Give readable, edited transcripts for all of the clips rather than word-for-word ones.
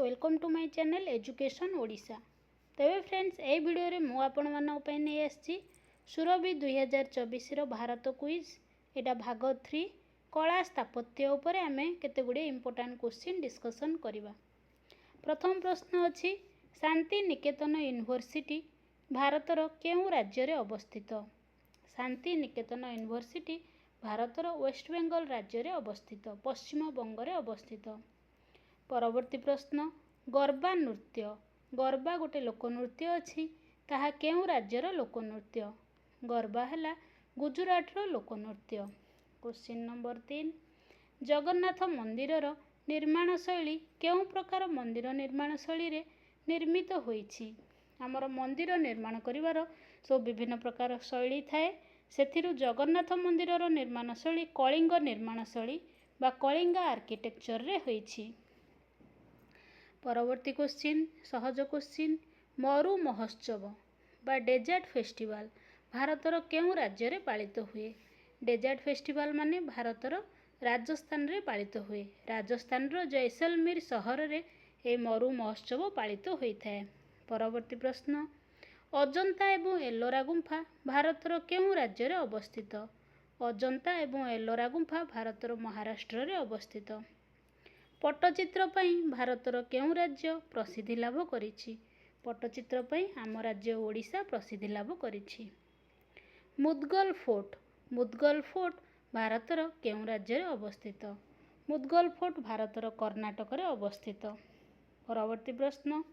Welcome to my channel education Odisha. तेबे friends ए video रे मु आपण मानक पई नै आछि सुरभि 2024 रो भारत क्विज। एटा भाग 3 कला स्थापत्य उपरे आमे केते गुडे इंपोर्टेंट क्वेश्चन डिस्कशन करिबा। प्रथम प्रश्न अछि शांति निकेतन यूनिवर्सिटी भारतर केउ राज्य रे अवस्थित? शांति निकेतन यूनिवर्सिटी भारतर वेस्ट बेंगल राज्य रे अवस्थित, पश्चिम बंग रे अवस्थित। परवर्ती प्रश्न गरबा नृत्य। गरबा गोटे लोकनृत्य अछि, ताहा केउ राज्यर लोकनृत्य? गरबा हला गुजरात रो लोकनृत्य। क्वेश्चन नंबर 3 जगन्नाथ मंदिर रो निर्माण शैली केउ प्रकार मंदिर निर्माण शैली रे निर्मित होईछि? हमर मंदिर निर्माण करिवार सब विभिन्न प्रकार शैली थाए, सेथिरु जगन्नाथ मंदिर रो निर्माण शैली कलिंग निर्माण शैली बा कलिंग आर्किटेक्चर रे होईछि। परवर्ती क्वेश्चन सहज क्वेश्चन मरु महोत्सव बा डेजर्ट फेस्टिवल भारतर केउ राज्य रे पालित हुए? डेजर्ट फेस्टिवल माने भारतर राजस्थान रे पालित हुए। राजस्थान रो जैसलमेर शहर रे ए मरु महोत्सव पालित होइथाय। परवर्ती प्रश्न अजंता एवं एलोरा गुंफा भारतर केउ राज्य रे अवस्थित? अजंता एवं एलोरा गुंफा भारतर महाराष्ट्र रे अवस्थित। पट्टचित्र पई भारतर केउ राज्य प्रसिद्धि लाभ करिछि? पट्टचित्र पई आम राज्य ओडिशा प्रसिद्धि लाभ करिछि। मुदगल फोर्ट। मुदगल फोर्ट भारतर केउ राज्य रे अवस्थित? मुदगल फोर्ट भारतर कर्नाटक रे अवस्थित। परवर्ती प्रश्न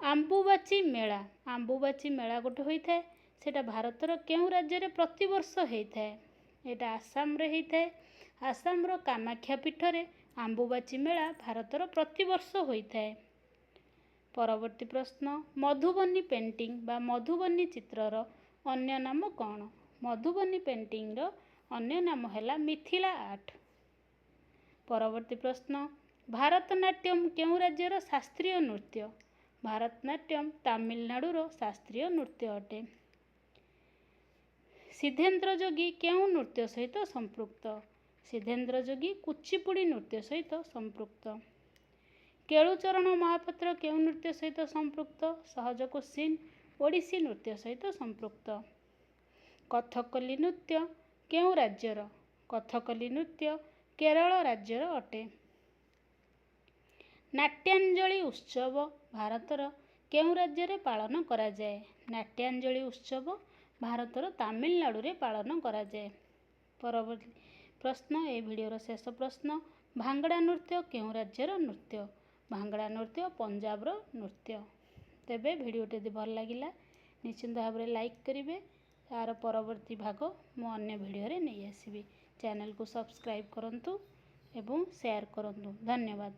आंबुबाची मेला। आंबुबाची मेला गोटे होइथाय, सेटा भारतर केउ राज्य रे प्रतिवर्ष हेइथाय? एटा आसाम रे हेइथाय। आसाम रो कामाख्या पीठ रे आंबुबाची मेला भारतर प्रतिवर्ष होइथाय। परवर्ती प्रश्न मधुबनी पेंटिंग बा मधुबनी चित्रर अन्य नाम कौन? मधुबनी पेंटिंग रो अन्य नाम हैला मिथिला आर्ट। परवर्ती प्रश्न भारतनाट्यम केउ राज्यर शास्त्रीय नृत्य? भारतनाट्यम तमिलनाडु रो शास्त्रीय नृत्य अटे। सिद्धेंद्र जोगी केउ नृत्य सहित संपृक्त? सिद्धेंद्र जोगी कुचिपुड़ी नृत्य सहित संपृक्त। केलुचरण महापात्र केउ नृत्य सहित संपृक्त? सहज क्वेश्चन ओडिसी नृत्य सहित संपृक्त। कथकली नृत्य केउ राज्यर? कथकली नृत्य केरल राज्यर अटे। नाट्यांजलि उत्सव भारतर केउ राज्य रे पालन करा जाए? नाट्यांजलि उत्सव भारतर तमिलनाडु रे पालन करा जाए। परवर्ती प्रश्न ए वीडियोर शेष प्रश्न भांगड़ा नृत्य केउ राज्यर नृत्य? भांगड़ा नृत्य पंजाब रो नृत्य। तेबे वीडियोटी यदि भल लागिला निश्चित भाव में लाइक करिवे। यार परवर्ती भाग मो अन्य वीडियो रे नै आसीबी। चैनल को सब्सक्राइब करंतु एवं शेयर करंतु। धन्यवाद।